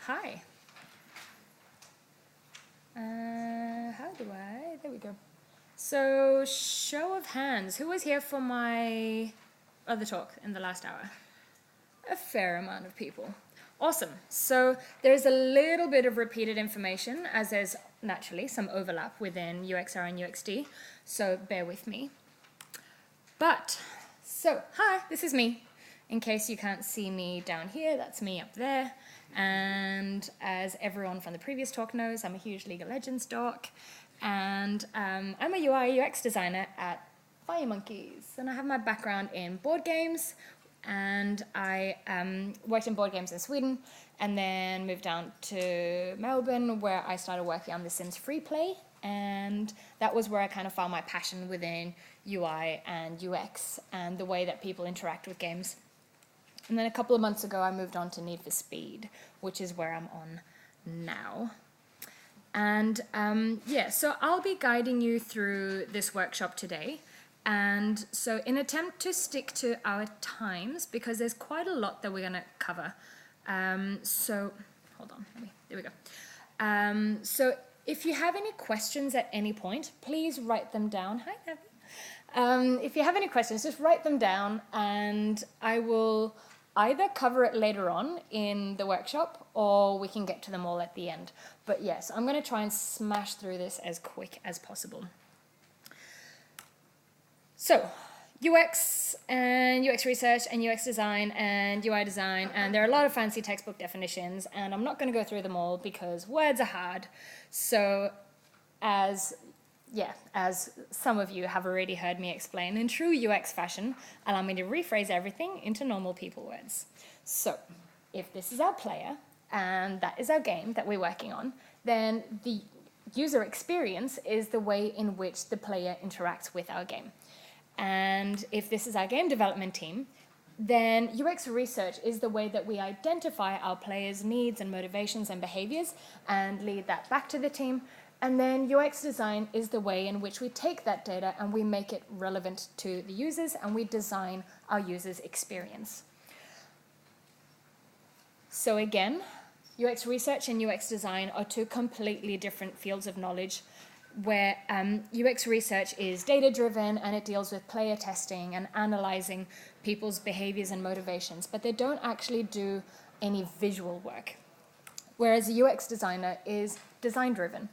Hi. There we go. So, show of hands. Who was here for my other talk in the last hour? A fair amount of people. Awesome. So, there's a little bit of repeated information, as there's naturally some overlap within UXR and UXD. So, bear with me. Hi, this is me. In case you can't see me down here, that's me up there. And as everyone from the previous talk knows, I'm a huge League of Legends dork. And I'm a UI UX designer at FireMonkeys. And I have my background in board games. And I worked in board games in Sweden and then moved down to Melbourne, where I started working on The Sims Free Play. And that was where I kind of found my passion within UI and UX and the way that people interact with games. And then a couple of months ago, I moved on to Need for Speed, which is where I'm on now. And so I'll be guiding you through this workshop today. And so in attempt to stick to our times, because there's quite a lot that we're going to cover. Hold on, there we go. So if you have any questions at any point, please write them down. Hi, Abby. If you have any questions, just write them down and I will either cover it later on in the workshop or we can get to them all at the end. But yes, I'm going to try and smash through this as quick as possible. So, UX and UX research and UX design and UI design, and there are a lot of fancy textbook definitions, and I'm not going to go through them all because words are hard. So, as some of you have already heard me explain, in true UX fashion, allow me to rephrase everything into normal people words. So, if this is our player, and that is our game that we're working on, then the user experience is the way in which the player interacts with our game. And if this is our game development team, then UX research is the way that we identify our players' needs and motivations and behaviors and lead that back to the team. And then UX design is the way in which we take that data and we make it relevant to the users and we design our users' experience. So again, UX research and UX design are two completely different fields of knowledge, where UX research is data-driven and it deals with player testing and analyzing people's behaviors and motivations, but they don't actually do any visual work. Whereas a UX designer is design-driven,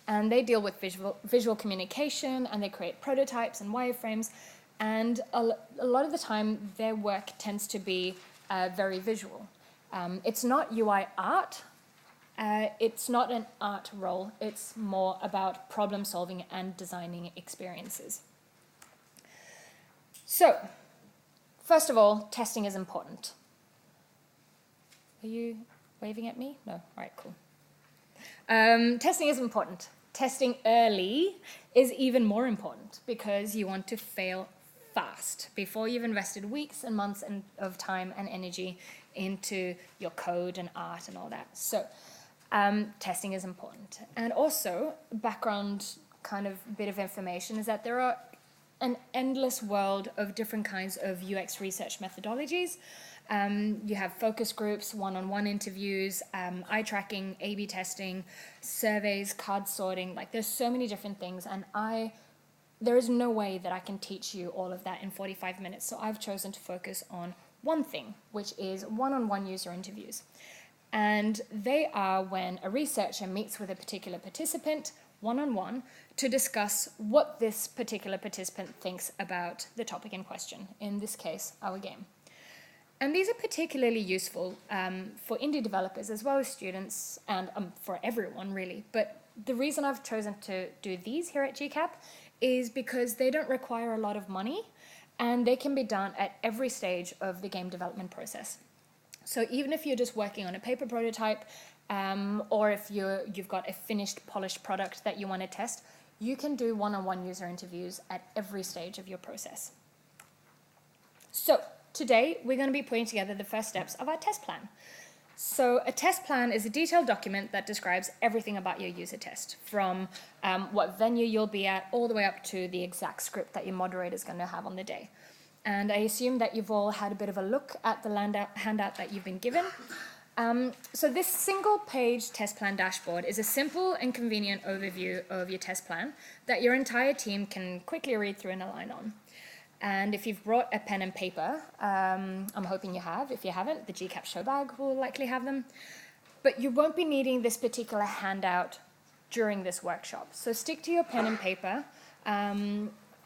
and they deal with visual communication, and they create prototypes and wireframes, and a lot of the time their work tends to be very visual. It's not UI art. It's not an art role, it's more about problem solving and designing experiences. So, first of all, testing is important. Are you waving at me? No, all right, cool. Testing is important. Testing early is even more important because you want to fail fast before you've invested weeks and months of time and energy into your code and art and all that. So, testing is important. And also, background kind of bit of information is that there are an endless world of different kinds of UX research methodologies. You have focus groups, one-on-one interviews, eye tracking, A/B testing, surveys, card sorting. Like, there's so many different things, and there is no way that I can teach you all of that in 45 minutes. So I've chosen to focus on one thing, which is one-on-one user interviews. And they are when a researcher meets with a particular participant one-on-one to discuss what this particular participant thinks about the topic in question, in this case, our game. And these are particularly useful for indie developers as well as students and for everyone really. But the reason I've chosen to do these here at GCAP is because they don't require a lot of money and they can be done at every stage of the game development process. So even if you're just working on a paper prototype, or if you've got a finished, polished product that you want to test, you can do one-on-one user interviews at every stage of your process. So today, we're going to be putting together the first steps of our test plan. So a test plan is a detailed document that describes everything about your user test, from what venue you'll be at, all the way up to the exact script that your moderator is going to have on the day. And I assume that you've all had a bit of a look at the handout that you've been given. So this single-page test plan dashboard is a simple and convenient overview of your test plan that your entire team can quickly read through and align on. And if you've brought a pen and paper, I'm hoping you have. If you haven't, the GCAP show bag will likely have them. But you won't be needing this particular handout during this workshop. So stick to your pen and paper,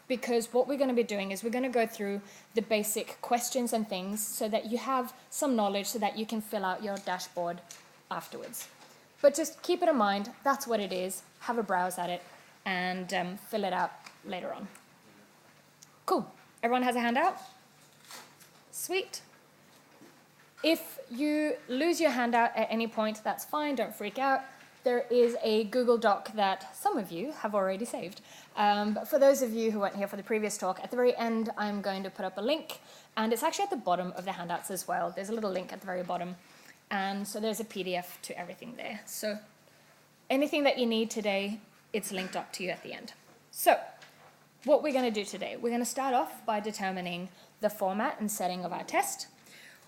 because what we're going to be doing is we're going to go through the basic questions and things so that you have some knowledge so that you can fill out your dashboard afterwards. But just keep it in mind, that's what it is. Have a browse at it and fill it out later on. Cool. Everyone has a handout? Sweet. If you lose your handout at any point, that's fine, don't freak out. There is a Google Doc that some of you have already saved. But for those of you who weren't here for the previous talk, at the very end, I'm going to put up a link, and it's actually at the bottom of the handouts as well. There's a little link at the very bottom, and so there's a PDF to everything there. So anything that you need today, it's linked up to you at the end. So what we're going to do today, we're going to start off by determining the format and setting of our test.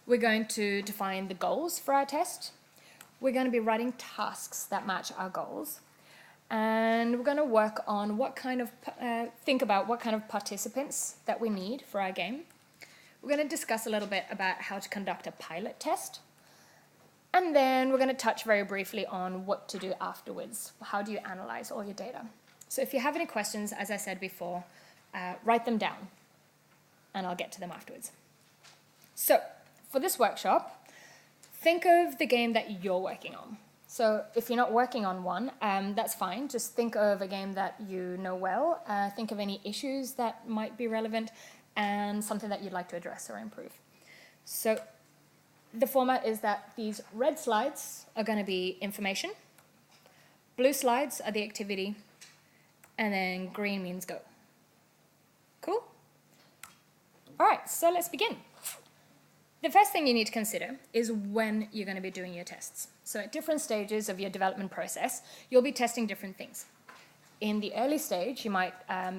We're going to define the goals for our test. We're going to be writing tasks that match our goals. And we're going to work on think about what kind of participants that we need for our game. We're going to discuss a little bit about how to conduct a pilot test. And then we're going to touch very briefly on what to do afterwards. How do you analyze all your data? So if you have any questions, as I said before, write them down, and I'll get to them afterwards. So for this workshop, think of the game that you're working on. So if you're not working on one, that's fine. Just think of a game that you know well. Think of any issues that might be relevant and something that you'd like to address or improve. So the format is that these red slides are going to be information, blue slides are the activity, and then green means go. Cool? All right, so let's begin. The first thing you need to consider is when you're going to be doing your tests. So at different stages of your development process, you'll be testing different things. In the early stage, you might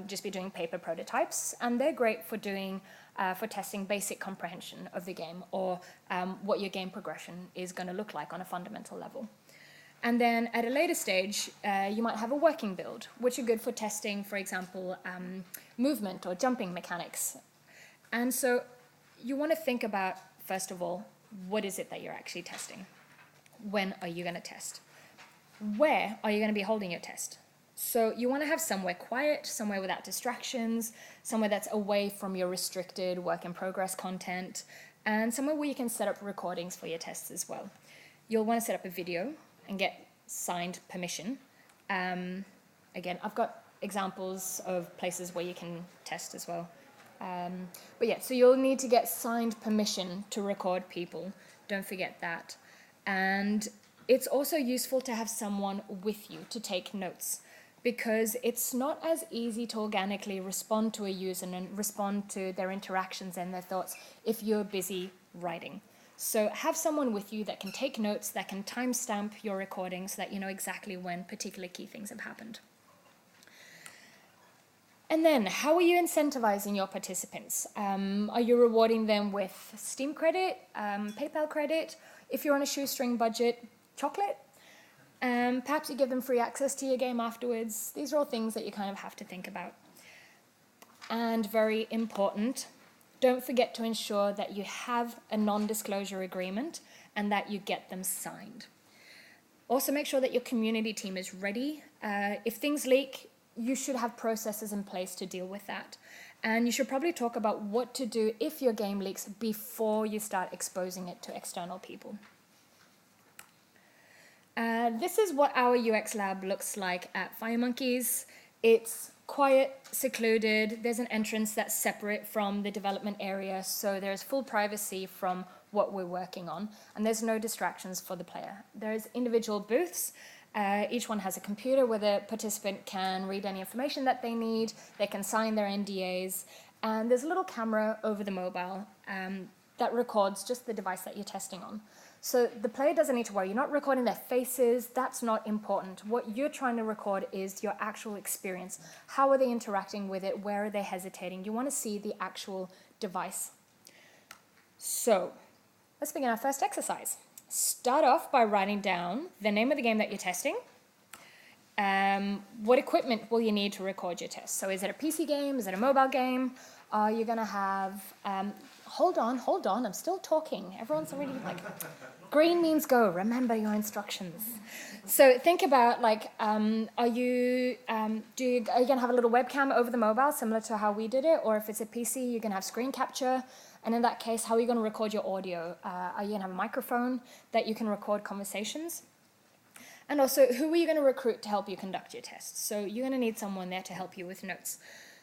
just be doing paper prototypes, and they're great for testing basic comprehension of the game or what your game progression is going to look like on a fundamental level. And then at a later stage, you might have a working build, which are good for testing, for example, movement or jumping mechanics. And so you want to think about, first of all, what is it that you're actually testing? When are you going to test? Where are you going to be holding your test? So you want to have somewhere quiet, somewhere without distractions, somewhere that's away from your restricted work in progress content, and somewhere where you can set up recordings for your tests as well. You'll want to set up a video and get signed permission. Again, I've got examples of places where you can test as well. But yeah, so you'll need to get signed permission to record people. Don't forget that. And it's also useful to have someone with you to take notes, because it's not as easy to organically respond to a user and respond to their interactions and their thoughts if you're busy writing. So have someone with you that can take notes, that can timestamp your recording so that you know exactly when particular key things have happened. And then, how are you incentivizing your participants? Are you rewarding them with Steam credit, PayPal credit? If you're on a shoestring budget, chocolate? Perhaps you give them free access to your game afterwards. These are all things that you kind of have to think about. And very important, don't forget to ensure that you have a non-disclosure agreement and that you get them signed. Also make sure that your community team is ready. If things leak, you should have processes in place to deal with that. And you should probably talk about what to do if your game leaks before you start exposing it to external people. This is what our UX lab looks like at FireMonkeys. It's quiet, secluded. There's an entrance that's separate from the development area, so there's full privacy from what we're working on, and there's no distractions for the player. There's individual booths. Each one has a computer where the participant can read any information that they need, they can sign their NDAs, and there's a little camera over the mobile that records just the device that you're testing on. So the player doesn't need to worry. You're not recording their faces. That's not important. What you're trying to record is your actual experience. How are they interacting with it? Where are they hesitating? You want to see the actual device. So let's begin our first exercise. start off by writing down the name of the game that you're testing. What equipment will you need to record your test? So is it a PC game? Is it a mobile game? Are you going to have... hold on, I'm still talking. Everyone's already like... Green means go. Remember your instructions. So think about like, are you going to have a little webcam over the mobile, similar to how we did it? Or if it's a PC, you're going to have screen capture. And in that case, how are you going to record your audio? Are you going to have a microphone that you can record conversations? And also, who are you going to recruit to help you conduct your tests? So you're going to need someone there to help you with notes.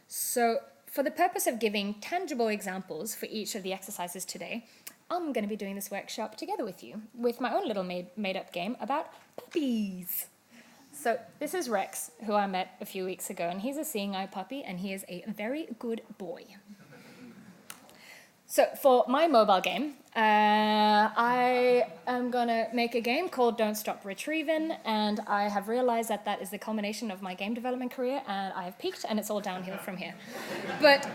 So for the purpose of giving tangible examples for each of the exercises today, I'm going to be doing this workshop together with you, with my own little made-up game about puppies. So this is Rex, who I met a few weeks ago, and he's a seeing eye puppy, and he is a very good boy. So for my mobile game, I am going to make a game called Don't Stop Retrieving, and I have realized that that is the culmination of my game development career, and I have peaked, and it's all downhill from here. But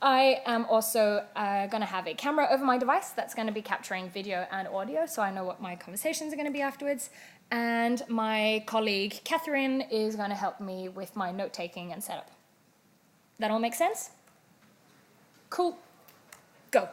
I am also going to have a camera over my device that's going to be capturing video and audio, so I know what my conversations are going to be afterwards. And my colleague, Catherine, is going to help me with my note-taking and setup. That all make sense? Cool. Go.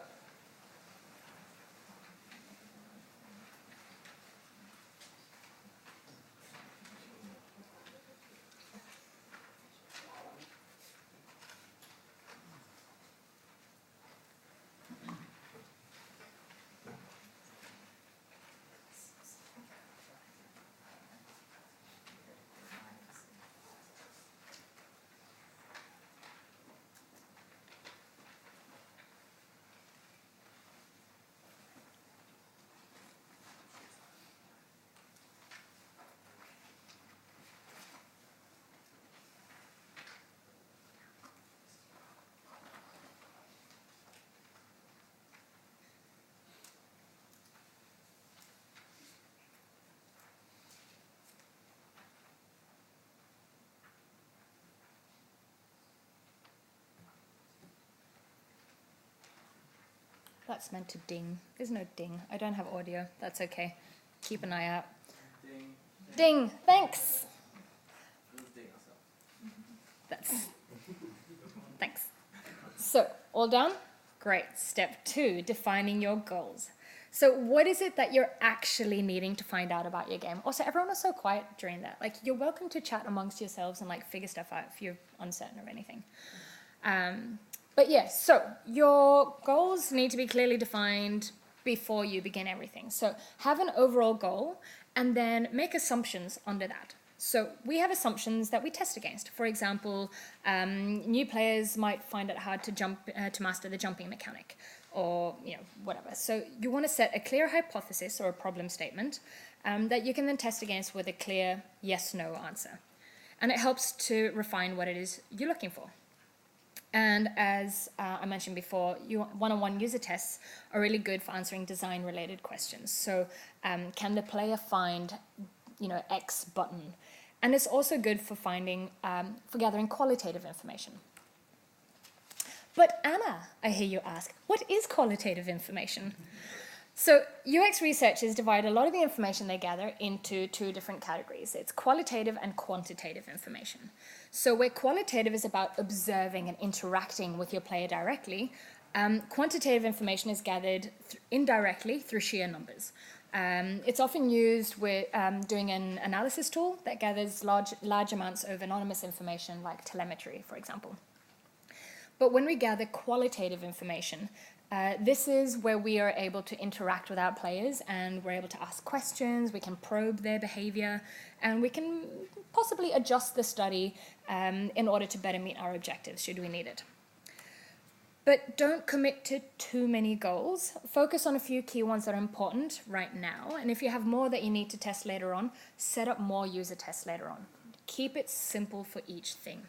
That's meant to ding. There's no ding. I don't have audio. That's okay. Keep an eye out. Ding. Ding. Thanks. That's... Thanks. So, all done? Great. Step 2, defining your goals. So what is it that you're actually needing to find out about your game? Also, everyone was so quiet during that. Like, you're welcome to chat amongst yourselves and like figure stuff out if you're uncertain of anything. But yeah, so your goals need to be clearly defined before you begin everything. So have an overall goal and then make assumptions under that. So we have assumptions that we test against. For example, new players might find it hard to jump to master the jumping mechanic, or whatever. So you want to set a clear hypothesis or a problem statement that you can then test against with a clear yes/no answer. And it helps to refine what it is you're looking for. And as I mentioned before, one-on-one user tests are really good for answering design-related questions. So can the player find, X button? And it's also good for gathering qualitative information. But Anna, I hear you ask, what is qualitative information? So UX researchers divide a lot of the information they gather into 2 different categories. It's qualitative and quantitative information. So where qualitative is about observing and interacting with your player directly, quantitative information is gathered indirectly through sheer numbers. It's often used with doing an analysis tool that gathers large amounts of anonymous information like telemetry, for example. But when we gather qualitative information, this is where we are able to interact with our players and we're able to ask questions, we can probe their behavior, and we can possibly adjust the study in order to better meet our objectives, should we need it. But don't commit to too many goals. Focus on a few key ones that are important right now, and if you have more that you need to test later on, set up more user tests later on. Keep it simple for each thing.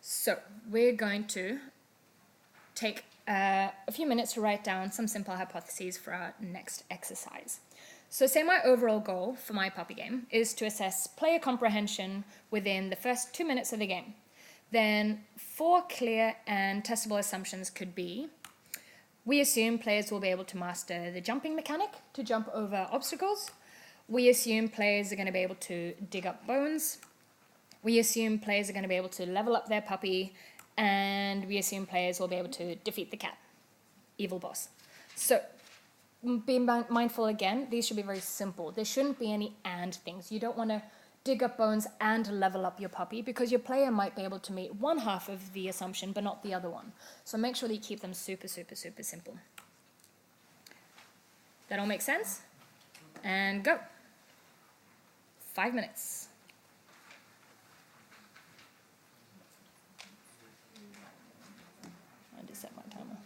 So we're going to take a few minutes to write down some simple hypotheses for our next exercise. So say my overall goal for my puppy game is to assess player comprehension within the first 2 minutes of the game. Then 4 clear and testable assumptions could be: We assume players will be able to master the jumping mechanic to jump over obstacles. We assume players are going to be able to dig up bones. We assume players are going to be able to level up their puppy. And we assume players will be able to defeat the cat, evil boss. So be mindful again, these should be very simple. There shouldn't be any and things. You don't want to dig up bones and level up your puppy because your player might be able to meet one half of the assumption but not the other one. So make sure that you keep them super, super, super simple. That all make sense? And go. 5 minutes. I just set my timer.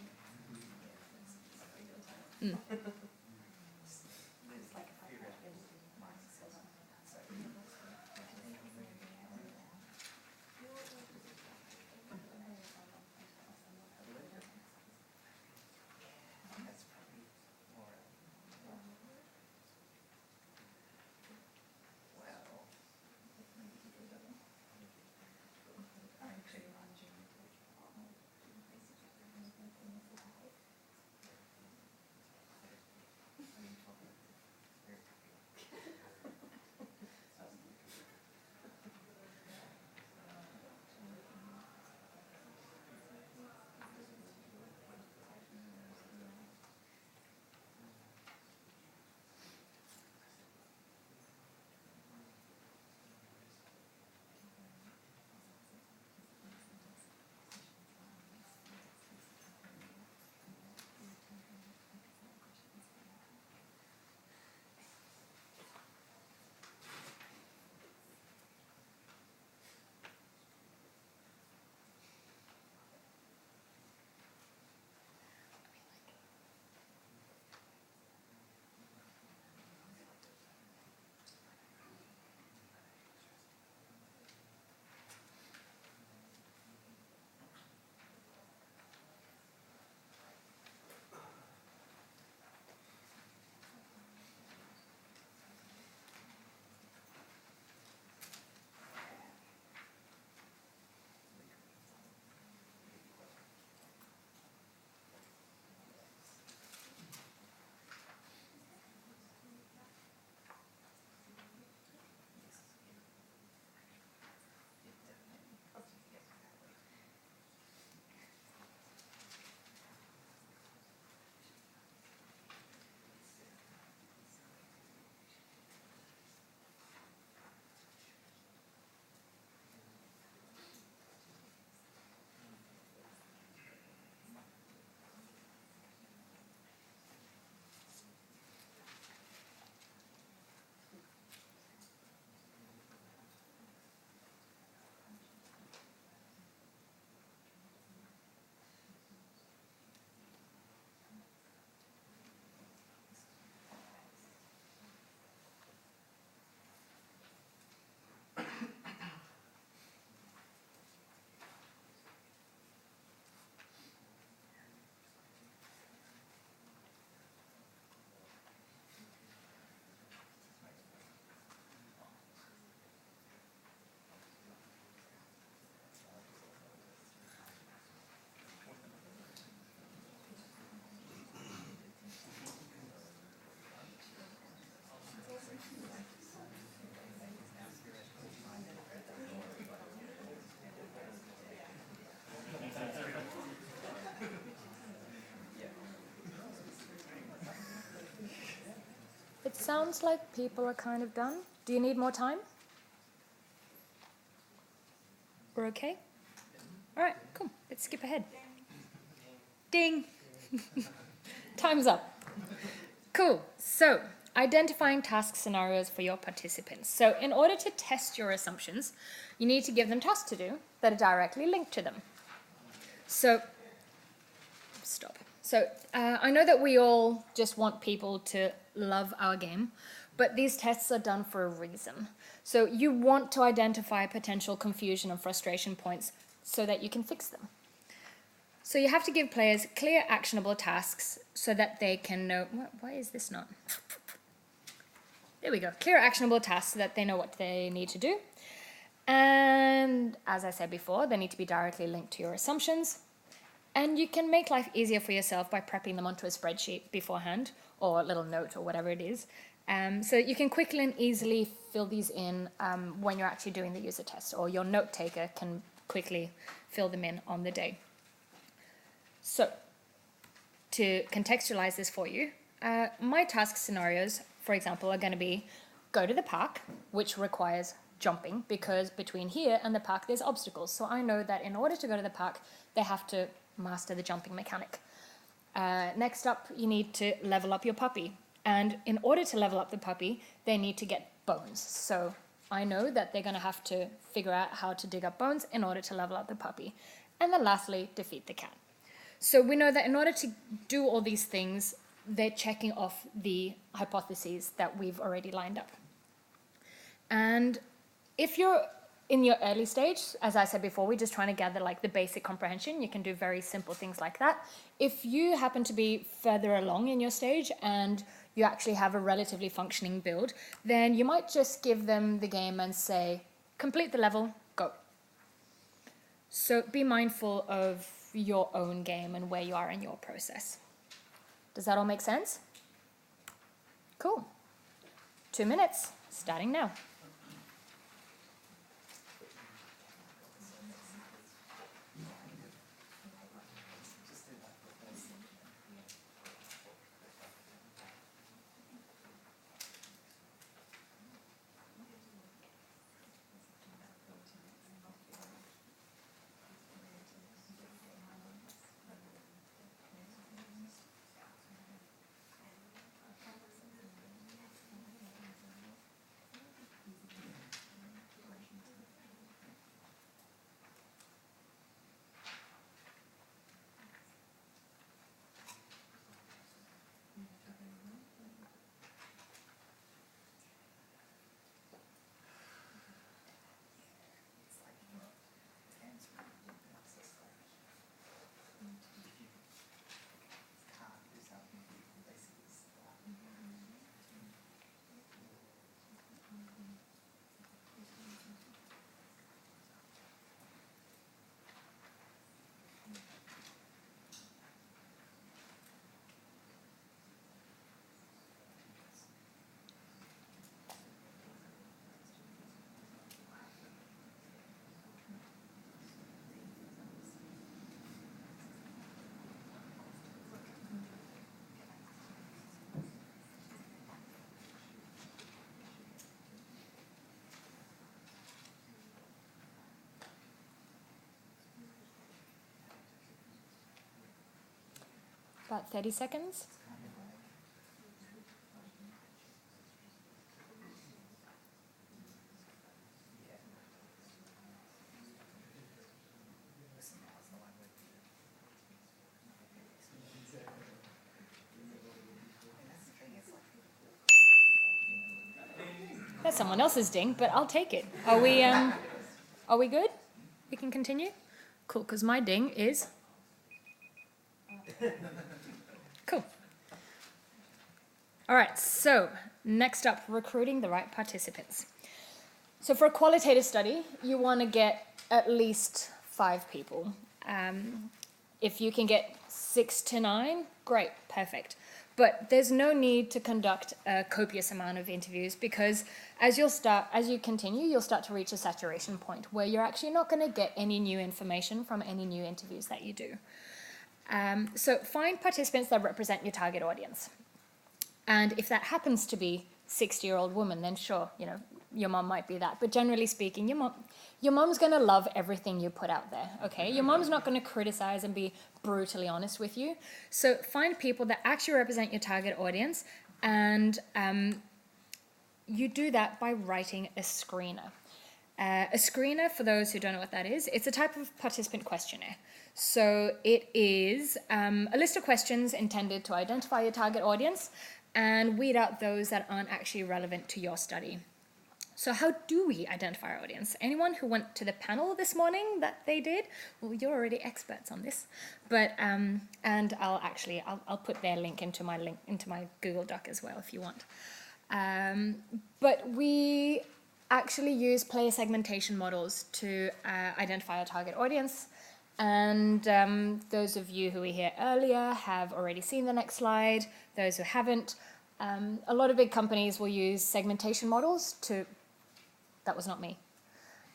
It sounds like people are kind of done. Do you need more time? We're okay? All right, cool. Let's skip ahead. Ding. Time's up. Cool. So, identifying task scenarios for your participants. So, in order to test your assumptions, you need to give them tasks to do that are directly linked to them. So, stop. So, I know that we all just want people to love our game, but these tests are done for a reason. So, you want to identify potential confusion and frustration points so that you can fix them. So you have to give players clear, actionable tasks so that they can know... Why is this not? There we go. Clear, actionable tasks so that they know what they need to do. And as I said before, they need to be directly linked to your assumptions. And you can make life easier for yourself by prepping them onto a spreadsheet beforehand, or a little note, or whatever it is. So you can quickly and easily fill these in when you're actually doing the user test, or your note taker can quickly fill them in on the day. So to contextualize this for you, my task scenarios, for example, are going to be go to the park, which requires jumping, because between here and the park there's obstacles. So I know that in order to go to the park, they have to master the jumping mechanic. Next up, you need to level up your puppy. And in order to level up the puppy, they need to get bones. So I know that they're going to have to figure out how to dig up bones in order to level up the puppy. And then lastly, defeat the cat. So we know that in order to do all these things, they're checking off the hypotheses that we've already lined up. And if you're in your early stage, as I said before, we're just trying to gather like the basic comprehension. You can do very simple things like that. If you happen to be further along in your stage and you actually have a relatively functioning build, then you might just give them the game and say, complete the level, go. So be mindful of your own game and where you are in your process. Does that all make sense? Cool. 2 minutes, starting now. About 30 seconds. That's someone else's ding, but I'll take it. Are we good? We can continue? Cool, because my ding is... Cool. All right, so next up, recruiting the right participants. So for a qualitative study, you want to get at least 5 people. If you can get 6 to 9, great, perfect. But there's no need to conduct a copious amount of interviews, because as you continue, you'll start to reach a saturation point where you're actually not going to get any new information from any new interviews that you do. So find participants that represent your target audience. And if that happens to be 60-year-old woman, then sure, your mom might be that. But generally speaking, your mom's going to love everything you put out there, okay? Your mom's not going to criticize and be brutally honest with you. So find people that actually represent your target audience, and you do that by writing a screener. A screener, for those who don't know what that is, it's a type of participant questionnaire. So it is a list of questions intended to identify your target audience and weed out those that aren't actually relevant to your study. So how do we identify our audience? Anyone who went to the panel this morning that they did? Well, you're already experts on this. But and I'll put their link into my Google Doc as well if you want. But we actually use player segmentation models to identify our target audience. And those of you who were here earlier have already seen the next slide. Those who haven't, a lot of big companies will use segmentation models to, that was not me.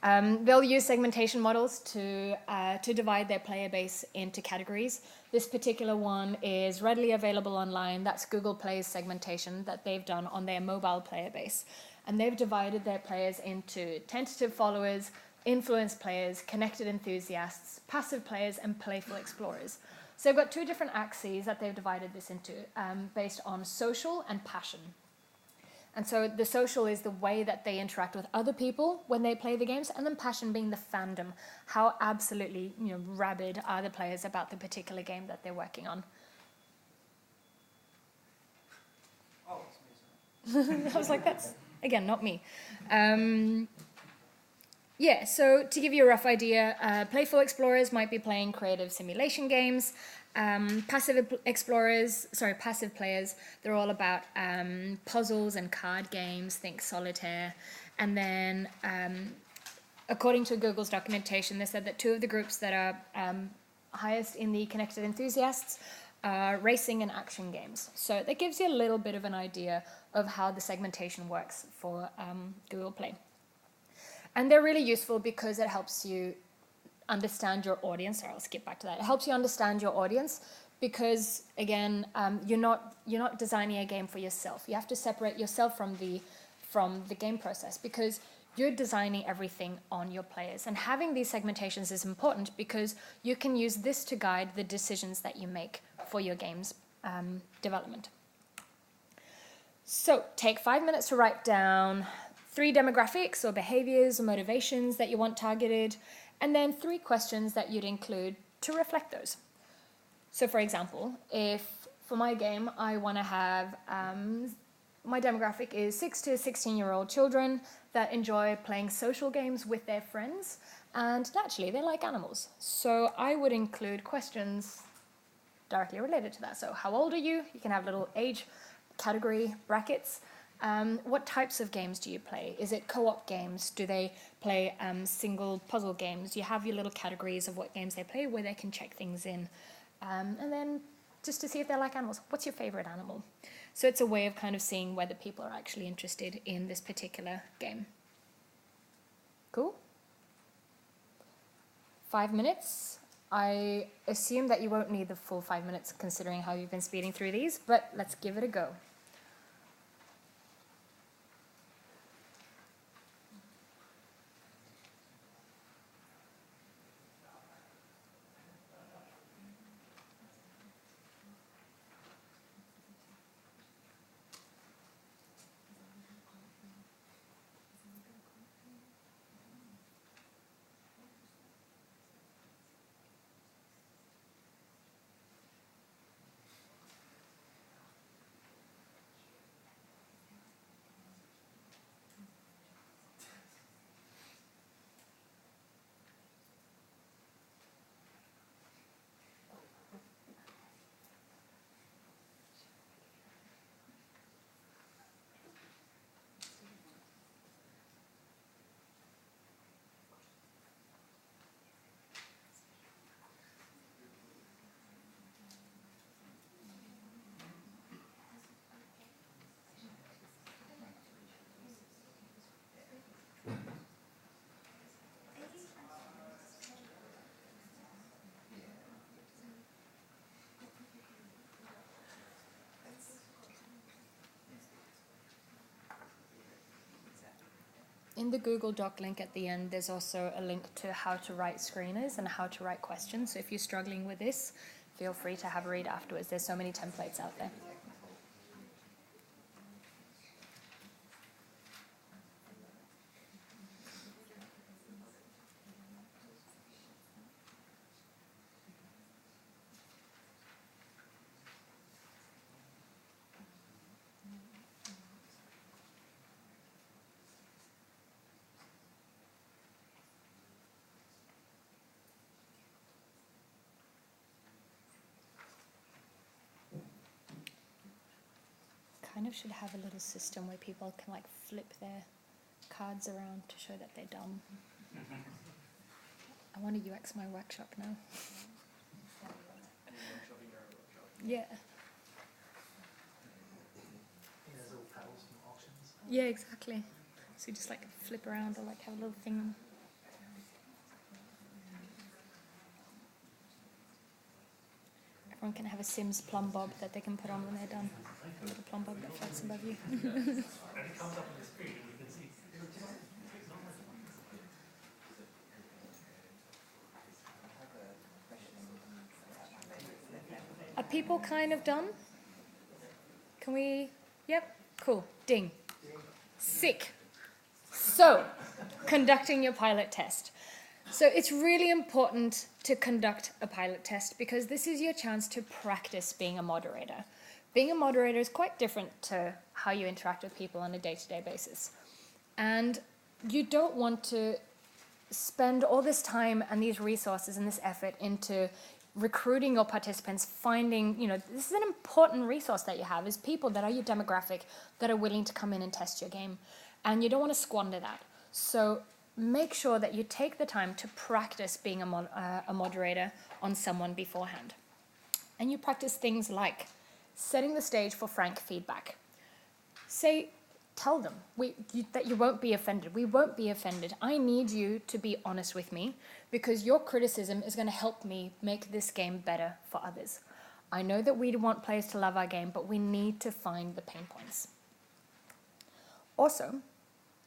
They'll use segmentation models to divide their player base into categories. This particular one is readily available online. That's Google Play's segmentation that they've done on their mobile player base. And they've divided their players into tentative followers, influenced players, connected enthusiasts, passive players, and playful explorers. So they've got two different axes that they've divided this into based on social and passion. And so the social is the way that they interact with other people when they play the games, and then passion being the fandom. How absolutely rabid are the players about the particular game that they're working on. Oh, it's me. I was like, that's, again, not me. Yeah, so to give you a rough idea, playful explorers might be playing creative simulation games. Passive players, they're all about puzzles and card games, think solitaire. And then, according to Google's documentation, they said that two of the groups that are highest in the connected enthusiasts are racing and action games. So that gives you a little bit of an idea of how the segmentation works for Google Play. And they're really useful because it helps you understand your audience. Sorry, I'll skip back to that. It helps you understand your audience because, again, you're not designing a game for yourself. You have to separate yourself from the game process because you're designing everything on your players. And having these segmentations is important because you can use this to guide the decisions that you make for your game's development. So take 5 minutes to write down 3 demographics or behaviors or motivations that you want targeted, and then 3 questions that you'd include to reflect those. So for example, if for my game I want to have, my demographic is 6 to 16-year-old children that enjoy playing social games with their friends, and naturally they like animals. So I would include questions directly related to that. So how old are you? You can have little age category brackets. What types of games do you play? Is it co-op games? Do they play single puzzle games? You have your little categories of what games they play where they can check things in. And then just to see if they like animals. What's your favorite animal? So it's a way of kind of seeing whether people are actually interested in this particular game. Cool? 5 minutes. I assume that you won't need the full 5 minutes considering how you've been speeding through these, but let's give it a go. In the Google Doc link at the end, there's also a link to how to write screeners and how to write questions. So if you're struggling with this, feel free to have a read afterwards. There's so many templates out there. Kind of should have a little system where people can like flip their cards around to show that they're dumb. I want to UX my workshop now. Workshopping your own workshop. Yeah. There's little paddles and options. Yeah, exactly. So you just like flip around or like have a little thing. Everyone can have a Sims plumb bob that they can put on when they're done. A little plumb bob that floats above you. And it comes up on the screen and you can see. Are people kind of done? Can we? Yep, cool. Ding. Sick. So, conducting your pilot test. So it's really important to conduct a pilot test because this is your chance to practice being a moderator. Being a moderator is quite different to how you interact with people on a day-to-day basis. And you don't want to spend all this time and these resources and this effort into recruiting your participants, finding, this is an important resource that you have, is people that are your demographic that are willing to come in and test your game. And you don't want to squander that. So make sure that you take the time to practice being a moderator on someone beforehand. And you practice things like setting the stage for frank feedback. Tell them that you won't be offended. We won't be offended. I need you to be honest with me because your criticism is going to help me make this game better for others. I know that we want players to love our game, but we need to find the pain points. Also,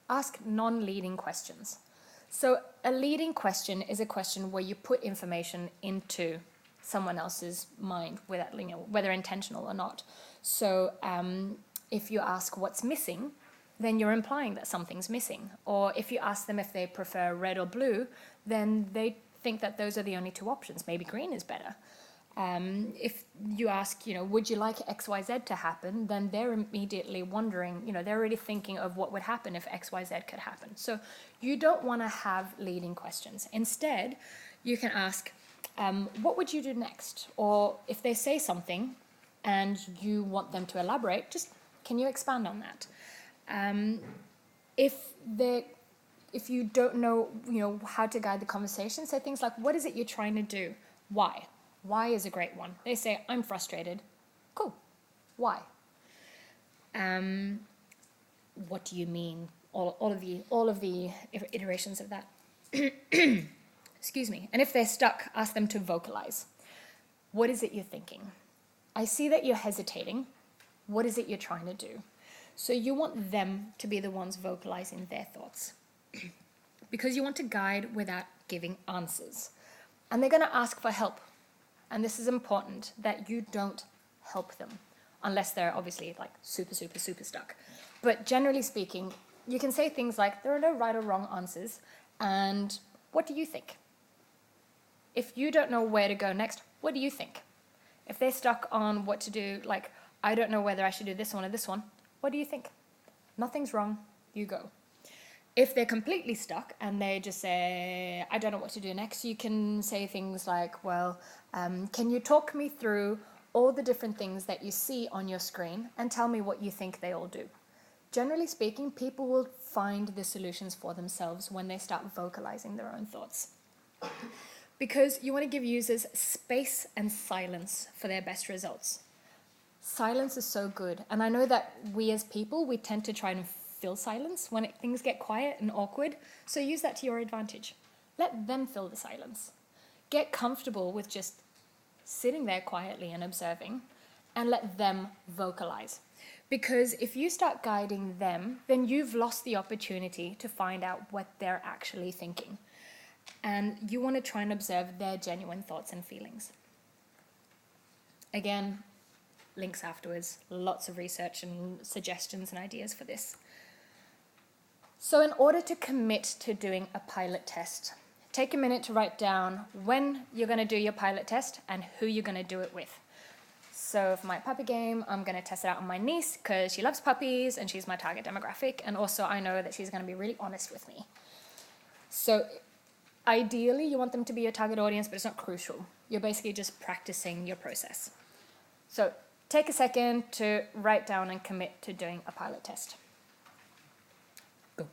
ask non-leading questions. So a leading question is a question where you put information into someone else's mind, whether intentional or not. So if you ask what's missing, then you're implying that something's missing. Or if you ask them if they prefer red or blue, then they think that those are the only two options. Maybe green is better. If you ask, would you like X, Y, Z to happen, then they're immediately wondering, they're already thinking of what would happen if X, Y, Z could happen. So you don't want to have leading questions. Instead, you can ask, what would you do next? Or if they say something and you want them to elaborate, just can you expand on that? If you don't know, how to guide the conversation, say things like, what is it you're trying to do? Why? Why is a great one. They say, I'm frustrated. Cool. Why? What do you mean? All of the iterations of that. Excuse me. And if they're stuck, ask them to vocalize. What is it you're thinking? I see that you're hesitating. What is it you're trying to do? So you want them to be the ones vocalizing their thoughts. Because you want to guide without giving answers. And they're going to ask for help. And this is important, that you don't help them, unless they're obviously super, super, super stuck. But generally speaking, you can say things like, there are no right or wrong answers, and what do you think? If you don't know where to go next, what do you think? If they're stuck on what to do, I don't know whether I should do this one or this one, what do you think? Nothing's wrong, you go. If they're completely stuck and they just say, I don't know what to do next, you can say things like, well, can you talk me through all the different things that you see on your screen and tell me what you think they all do? Generally speaking, people will find the solutions for themselves when they start vocalizing their own thoughts. Because you want to give users space and silence for their best results. Silence is so good. And I know that we as people, we tend to try and fill silence when things get quiet and awkward. So use that to your advantage. Let them fill the silence. Get comfortable with just sitting there quietly and observing, and let them vocalize. Because if you start guiding them, then you've lost the opportunity to find out what they're actually thinking. And you want to try and observe their genuine thoughts and feelings. Again, links afterwards, lots of research and suggestions and ideas for this. So in order to commit to doing a pilot test, take a minute to write down when you're going to do your pilot test and who you're going to do it with. So for my puppy game, I'm going to test it out on my niece because she loves puppies and she's my target demographic. And also I know that she's going to be really honest with me. So ideally, you want them to be your target audience, but it's not crucial. You're basically just practicing your process. So take a second to write down and commit to doing a pilot test. Go.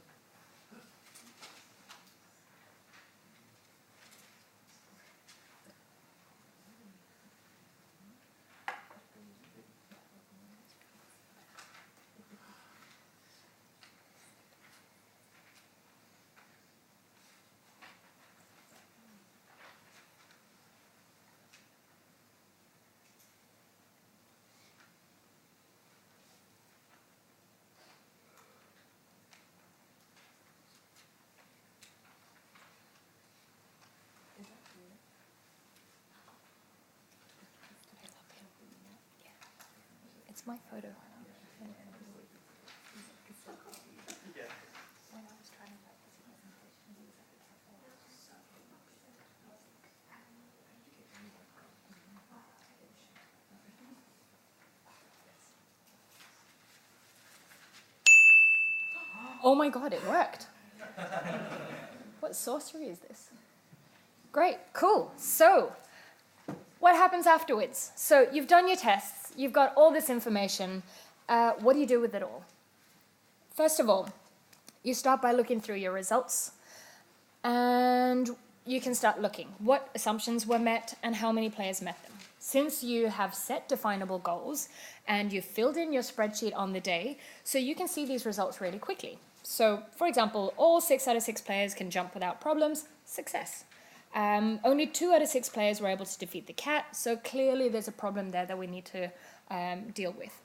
my photo? Oh my god, it worked. What sorcery is this? Great, cool. So, what happens afterwards? So, you've done your tests, you've got all this information. What do you do with it all? First of all, you start by looking through your results, and you can start looking what assumptions were met and how many players met them. Since you have set definable goals and you've filled in your spreadsheet on the day, so you can see these results really quickly. So, for example, all 6 out of 6 players can jump without problems, success. Only 2 out of 6 players were able to defeat the cat, so clearly there's a problem there that we need to deal with.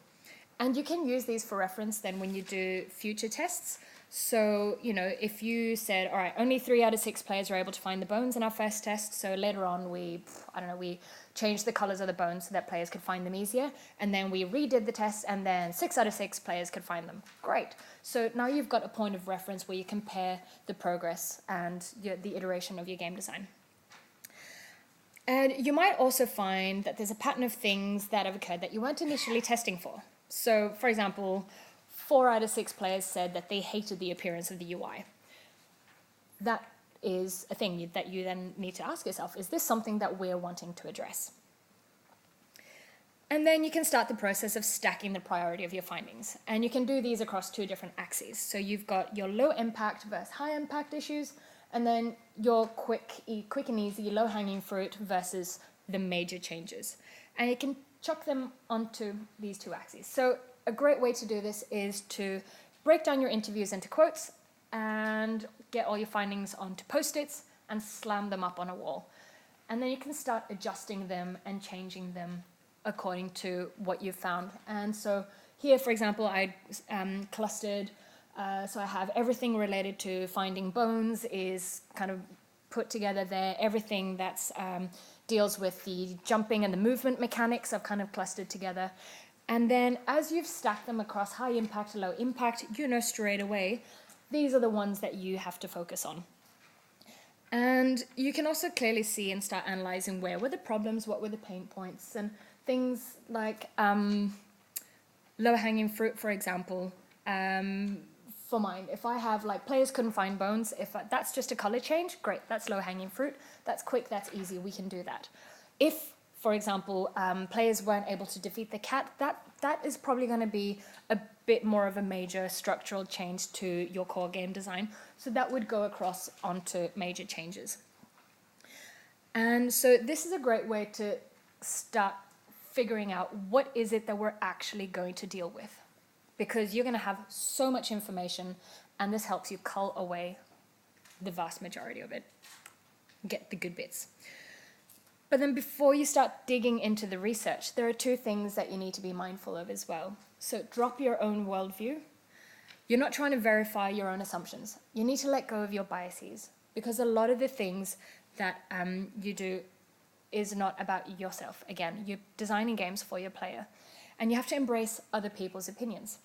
And you can use these for reference then when you do future tests. So, you know, if you said, all right, only 3 out of 6 players were able to find the bones in our first test, so later on we changed the colors of the bones so that players could find them easier, and then we redid the test, and then 6 out of 6 players could find them. Great. So now you've got a point of reference where you compare the progress and the iteration of your game design. And you might also find that there's a pattern of things that have occurred that you weren't initially testing for. So, for example, 4 out of 6 players said that they hated the appearance of the UI. That is a thing that you then need to ask yourself, is this something that we're wanting to address? And then you can start the process of stacking the priority of your findings. And you can do these across 2 different axes. So you've got your low impact versus high impact issues, and then your quick and easy, low-hanging fruit versus the major changes. And you can chuck them onto these 2 axes. So a great way to do this is to break down your interviews into quotes and get all your findings onto Post-its and slam them up on a wall. And then you can start adjusting them and changing them according to what you've found. And so here, for example, I clustered, so I have everything related to finding bones is kind of put together there. Everything that's deals with the jumping and the movement mechanics I've kind of clustered together. And then as you've stacked them across high impact, low impact, you know straight away, these are the ones that you have to focus on. And you can also clearly see and start analyzing where were the problems, what were the pain points, and things like low-hanging fruit, for example. For mine, if I have like players couldn't find bones, that's just a color change, great, that's low-hanging fruit, that's quick, that's easy, we can do that. If, for example, players weren't able to defeat the cat, that is probably going to be a bit more of a major structural change to your core game design, so that would go across onto major changes. And so this is a great way to start figuring out what is it that we're actually going to deal with, because you're going to have so much information, and this helps you cull away the vast majority of it, get the good bits. But then before you start digging into the research, there are 2 things that you need to be mindful of as well. So drop your own worldview. You're not trying to verify your own assumptions. You need to let go of your biases, because a lot of the things that you do is not about yourself. Again, you're designing games for your player, and you have to embrace other people's opinions.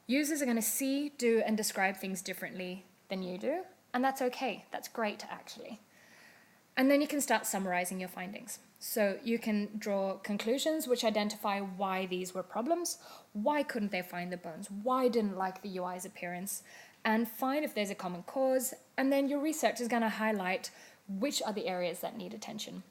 Users are going to see, do, and describe things differently than you do, and that's okay. That's great, actually. And then you can start summarizing your findings. So you can draw conclusions which identify why these were problems, why couldn't they find the bones, why didn't like the UI's appearance, and find if there's a common cause, and then your research is going to highlight which are the areas that need attention.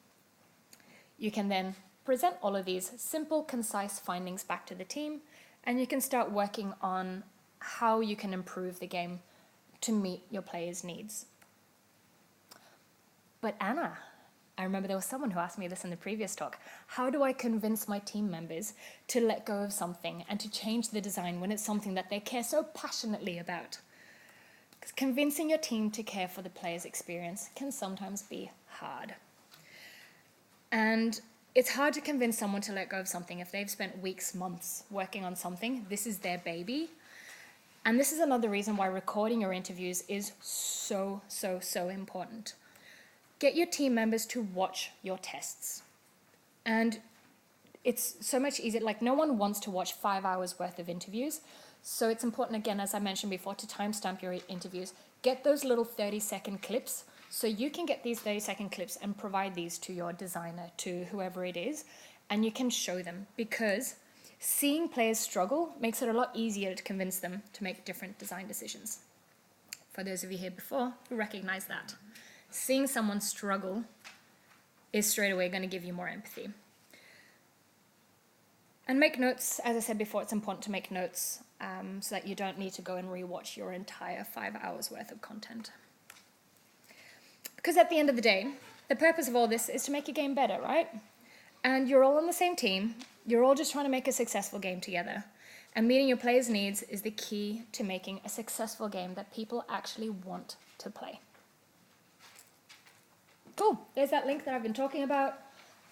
You can then present all of these simple, concise findings back to the team, and you can start working on how you can improve the game to meet your players' needs. But Anna, I remember there was someone who asked me this in the previous talk, how do I convince my team members to let go of something and to change the design when it's something that they care so passionately about? Because convincing your team to care for the player's experience can sometimes be hard. And it's hard to convince someone to let go of something if they've spent weeks, months working on something. This is their baby. And this is another reason why recording your interviews is so important. Get your team members to watch your tests. And it's so much easier. Like, no one wants to watch 5 hours worth of interviews. So it's important, again, as I mentioned before, to timestamp your interviews. Get those little 30-second clips. So you can get these 30-second clips and provide these to your designer, to whoever it is, and you can show them, because seeing players struggle makes it a lot easier to convince them to make different design decisions. For those of you here before who recognize that, seeing someone struggle is straight away going to give you more empathy. And make notes. As I said before, it's important to make notes so that you don't need to go and rewatch your entire 5 hours worth of content. Because at the end of the day, the purpose of all this is to make a game better, right? And you're all on the same team. You're all just trying to make a successful game together. And meeting your players' needs is the key to making a successful game that people actually want to play. Cool. There's that link that I've been talking about.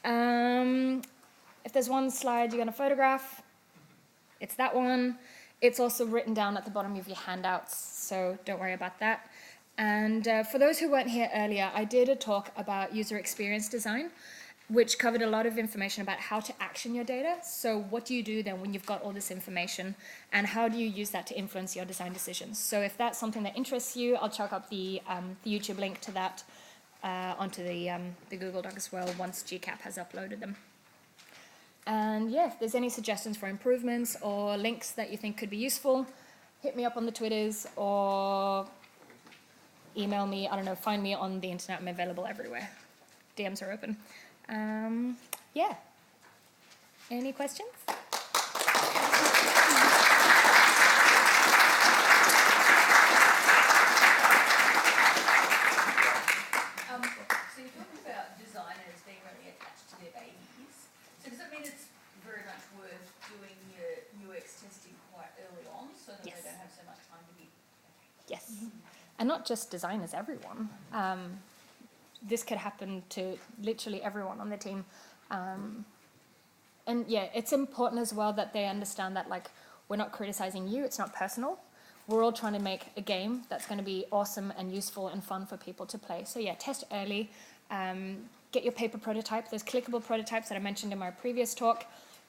If there's one slide you're going to photograph, it's that one. It's also written down at the bottom of your handouts, so don't worry about that. And for those who weren't here earlier, I did a talk about user experience design, which covered a lot of information about how to action your data. So what do you do then when you've got all this information, and how do you use that to influence your design decisions? So if that's something that interests you, I'll chuck up the YouTube link to that onto the Google Doc as well once GCAP has uploaded them. And yeah, if there's any suggestions for improvements or links that you think could be useful, hit me up on the Twitters or email me. I don't know, find me on the internet. I'm available everywhere. DMs are open. Yeah. Any questions? So you're talking about designers being really attached to their babies. So does that mean it's very much worth doing your UX testing quite early on so that Yes. they don't have so much time to be... Yes. And not just designers, everyone. This could happen to literally everyone on the team. And yeah, it's important as well that they understand that, like, we're not criticizing you, it's not personal. We're all trying to make a game that's going to be awesome and useful and fun for people to play. So yeah, test early. Get your paper prototype. Those clickable prototypes that I mentioned in my previous talk,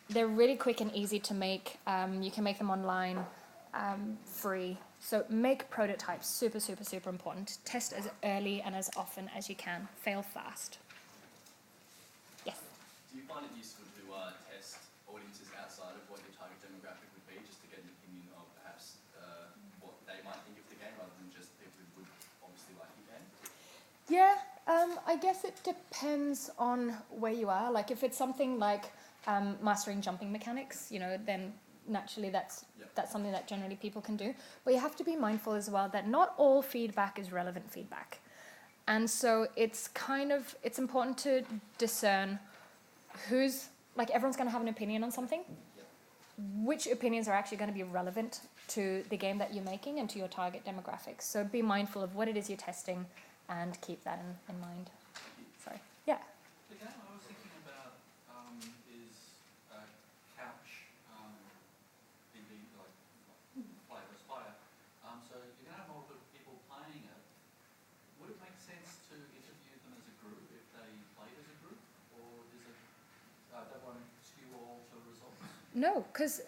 they're really quick and easy to make. You can make them online, free. So make prototypes, super, super, super important. Test as early and as often as you can. Fail fast. Yes? Do you find it useful to test audiences outside of what your target demographic would be, just to get an opinion of perhaps what they might think of the game, rather than just people who would obviously like your game? Yeah, I guess it depends on where you are. Like, if it's something like mastering jumping mechanics, then naturally that's something that generally people can do. But you have to be mindful as well that not all feedback is relevant feedback. And so it's important to discern who's, like, everyone's going to have an opinion on something. Which opinions are actually going to be relevant to the game that you're making and to your target demographics. So be mindful of what it is you're testing and keep that in mind. Sorry. Yeah. The game I was thinking about is couch DB, like Play versus Fire. So you're going to have multiple people playing it. Would it make sense to interview them as a group if they played as a group, or is it that won't skew all to results? No, because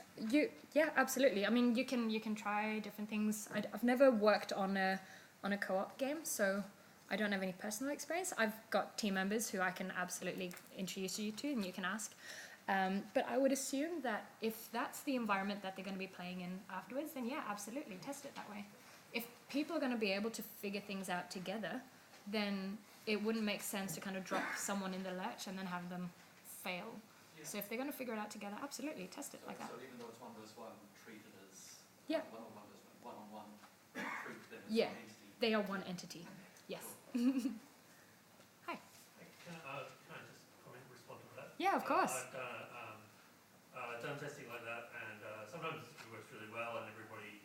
yeah, absolutely. I mean, you can try different things. I've never worked on a co-op game, so I don't have any personal experience. I've got team members who I can absolutely introduce you to, and you can ask. But I would assume that if that's the environment that they're going to be playing in afterwards, then yeah, absolutely, test it that way. If people are going to be able to figure things out together, then it wouldn't make sense to kind of drop someone in the lurch and then have them fail. Yeah. So if they're going to figure it out together, absolutely, test it like that. So even though it's 1 versus 1, treat it as Yeah. one-on-one, treat them as Yeah. one entity. They are one entity. Yes. Hi. Can I just respond to that? Yeah, of course. I've done testing like that, and sometimes it works really well, and everybody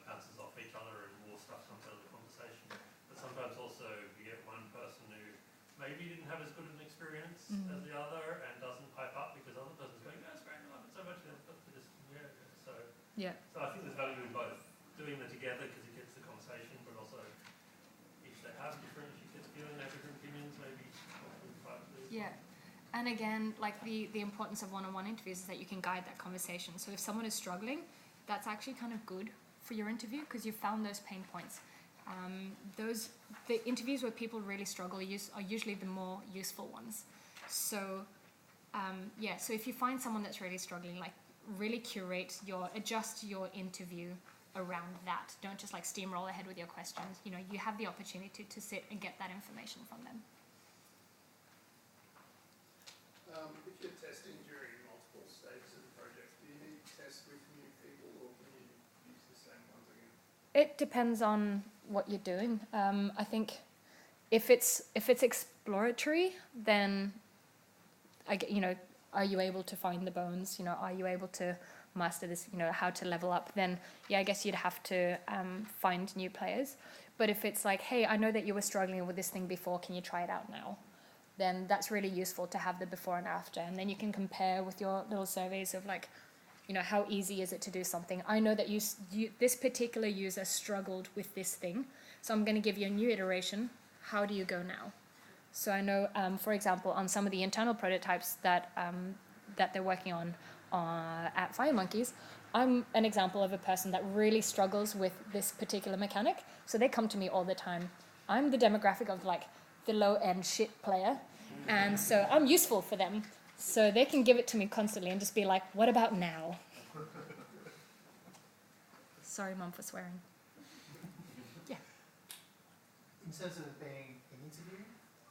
bounces off each other, and more stuff comes out of the conversation. But sometimes also you get one person who maybe didn't have as good an experience as the other, and doesn't pipe up because the other person's going, "No, it's great, I love it so much." So Yeah. So I think there's value in both doing them together because it gets the conversation, but also if they have different, if you get feeling they have different opinions, maybe. Yeah. And again, like the importance of one-on-one interviews is that you can guide that conversation. So if someone is struggling, that's actually kind of good for your interview because you found those pain points. The interviews where people really struggle are usually the more useful ones. So so if you find someone that's really struggling, like really adjust your interview around that. Don't just like steamroll ahead with your questions. You know, you have the opportunity to sit and get that information from them. If you're testing during multiple stages of the project, do you need to test with new people or can you use the same ones again? It depends on what you're doing. I think if it's exploratory, then are you able to find the bones? You know, are you able to master this? You know, how to level up? Then I guess you'd have to find new players. But if it's like, hey, I know that you were struggling with this thing before, can you try it out now? Then that's really useful to have the before and after, and then you can compare with your little surveys of like, you know, how easy is it to do something? I know that this particular user struggled with this thing, so I'm going to give you a new iteration. How do you go now? So I know, for example, on some of the internal prototypes that they're working on at FireMonkeys, I'm an example of a person that really struggles with this particular mechanic. So they come to me all the time. I'm the demographic of like the low-end shit player, and so I'm useful for them. So they can give it to me constantly and just be like, what about now? Sorry, Mum, for swearing. Yeah. In terms of it being an interview,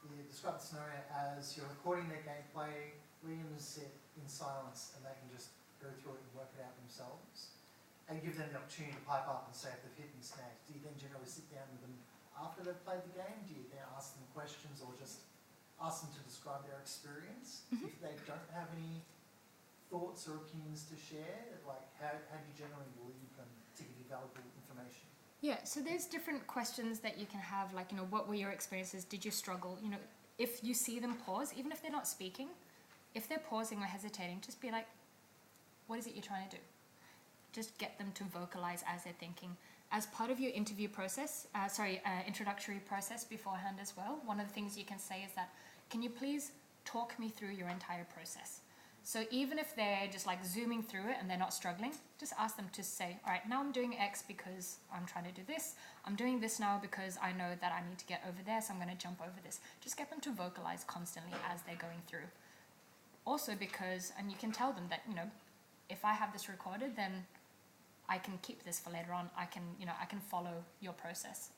you describe the scenario as you're recording their gameplay, letting them sit in silence, and they can just go through it and work it out themselves, and give them the opportunity to pipe up and say if they've hit any snags. Do you then generally sit down with them after they've played the game? Do you then ask them questions or just ask them to describe their experience? Mm-hmm. If they don't have any thoughts or opinions to share, like how do you generally lead them to give you valuable information? Yeah, so there's different questions that you can have, like, you know, what were your experiences? Did you struggle? You know, if you see them pause, even if they're not speaking, if they're pausing or hesitating, just be like, what is it you're trying to do? Just get them to vocalize as they're thinking. As part of your interview process, introductory process beforehand as well, one of the things you can say is that, can you please talk me through your entire process? So even if they're just like zooming through it and they're not struggling, just ask them to say, all right, now I'm doing X because I'm trying to do this. I'm doing this now because I know that I need to get over there, so I'm going to jump over this. Just get them to vocalize constantly as they're going through. Also because, and you can tell them that, you know, if I have this recorded, then I can keep this for later on. I can follow your process.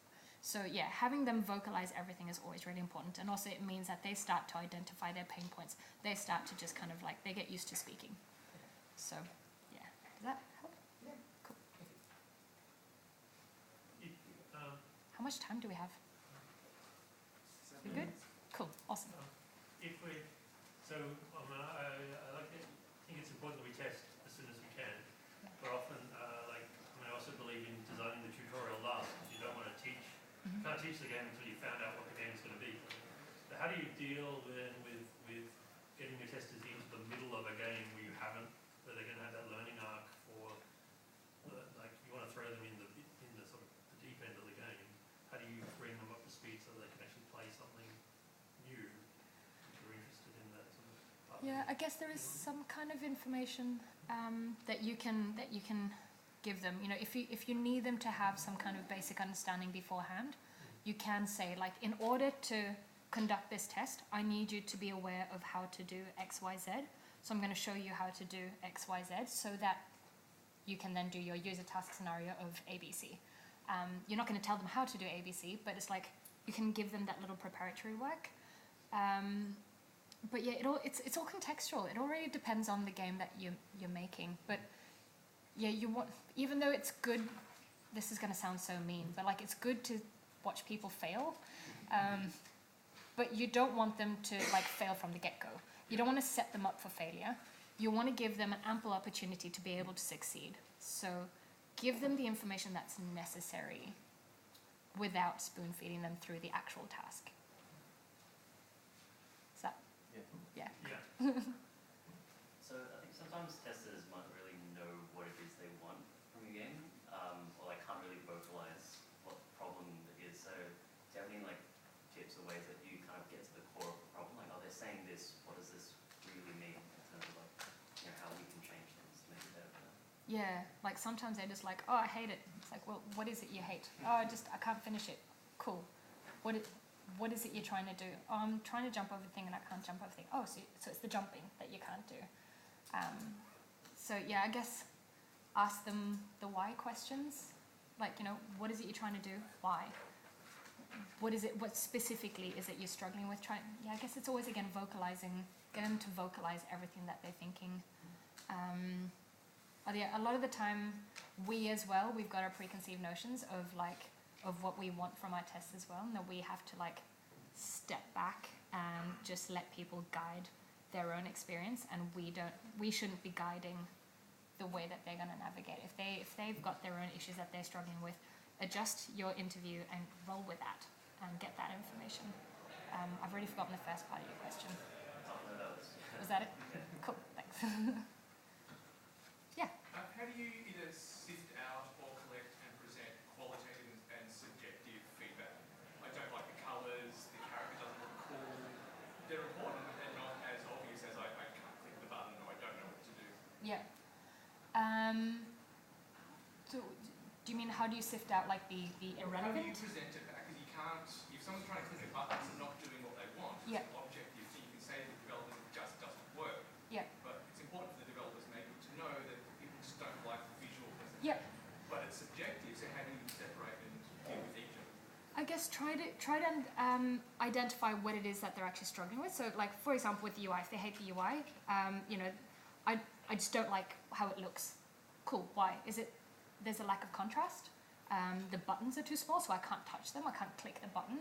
So yeah, having them vocalize everything is always really important. And also it means that they start to identify their pain points. They start to just kind of like, they get used to speaking. So yeah, does that help? Yeah. Cool. Um, How much time do we have? We good? Cool, awesome. I think it's important that we test as soon as we can, but often, I also believe in designing the tutorial last, because you don't want to teach. You can't teach the game until you found out what the game's going to be. So how do you deal then with getting your testers into the middle of a game where they're going to have that learning arc for, you want to throw them in the sort of the deep end of the game. How do you bring them up to speed so that they can actually play something new if you're interested in that sort of part? Yeah, I guess there is some kind of information that you can give them. You know, if you need them to have some kind of basic understanding beforehand, you can say, like, in order to conduct this test, I need you to be aware of how to do X, Y, Z. So I'm going to show you how to do X, Y, Z so that you can then do your user task scenario of ABC. You're not going to tell them how to do ABC, but it's like you can give them that little preparatory work. But yeah, it's all contextual. It all really depends on the game that you're making. But yeah, you want, even though it's good, this is going to sound so mean, but like it's good to watch people fail. But you don't want them to like fail from the get-go. You don't want to set them up for failure. You want to give them an ample opportunity to be able to succeed. So give them the information that's necessary without spoon-feeding them through the actual task. Is that? Yeah. So I think sometimes testers might really know what it is they want from your game, or like can't really vocalize what the problem is. So do you have any like tips or ways that you kind of get to the core of the problem? Like, oh, they're saying this, what does this Yeah, like sometimes they're just like, oh, I hate it. It's like, well, what is it you hate? Oh, I can't finish it. Cool. What is it you're trying to do? Oh, I'm trying to jump over the thing and I can't jump over the thing. Oh, so it's the jumping that you can't do. So yeah, I guess ask them the why questions. Like, what is it you're trying to do? Why? What specifically is it you're struggling with? I guess it's always, again, vocalizing, get them to vocalize everything that they're thinking. But yeah, a lot of the time, we as well, we've got our preconceived notions of what we want from our tests as well, and that we have to step back and just let people guide their own experience, and we shouldn't be guiding the way that they're going to navigate. If they've got their own issues that they're struggling with, adjust your interview and roll with that and get that information. I've already forgotten the first part of your question. Was that it? Cool, thanks. Yeah. How do you either sift out or collect and present qualitative and subjective feedback? I don't like the colours, the character doesn't look cool. They're important and not as obvious as I can't click the button or I don't know what to do. Yeah. So, do you mean how do you sift out the irrelevant? How do you present it back? Because you can't, if someone's trying to click a button and not doing what they want, Yeah. it's objective, so you can say the development just doesn't work. Yeah. But it's important for the developers maybe to know that people just don't like the visual presentation. Yeah. But it's subjective, so how do you separate and deal with each of them? I guess try to identify what it is that they're actually struggling with. So, for example, with the UI, if they hate the UI, I just don't like how it looks. Cool. Why? There's a lack of contrast. The buttons are too small, so I can't touch them. I can't click the button.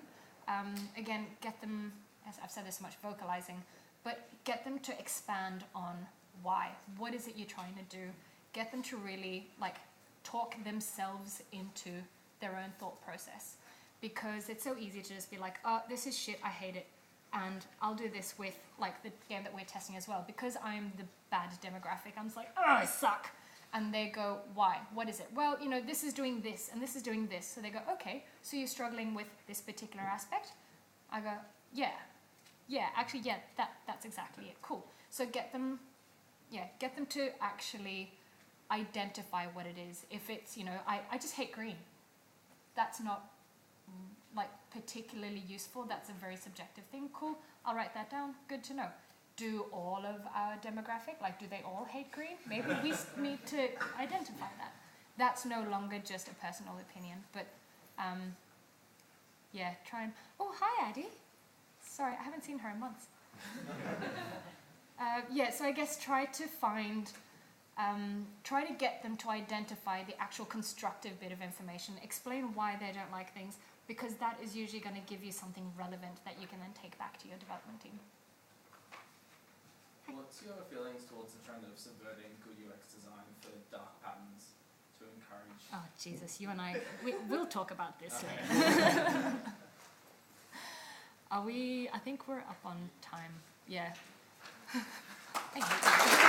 Again, get them, as I've said this so much, vocalizing, but get them to expand on why. What is it you're trying to do? Get them to really talk themselves into their own thought process, because it's so easy to just be like, oh, this is shit, I hate it, and I'll do this with the game that we're testing as well, because I'm the bad demographic. I'm just like, oh, I suck. And they go, why? What is it? Well, this is doing this, and this is doing this. So they go, okay, so you're struggling with this particular aspect? I go, yeah, actually, yeah, that's exactly it. Cool. So get them to actually identify what it is. If it's, I just hate green. That's not particularly useful. That's a very subjective thing. Cool. I'll write that down. Good to know. Do all of our demographic, do they all hate green? Maybe we need to identify that. That's no longer just a personal opinion, but try and... Oh, hi, Addie. Sorry, I haven't seen her in months. So I guess try to get them to identify the actual constructive bit of information, explain why they don't like things, because that is usually going to give you something relevant that you can then take back to your development team. What's your feelings towards the trend of subverting good UX design for dark patterns to encourage... Oh, Jesus, you and we'll talk about this later. I think we're up on time. Yeah. I hate that.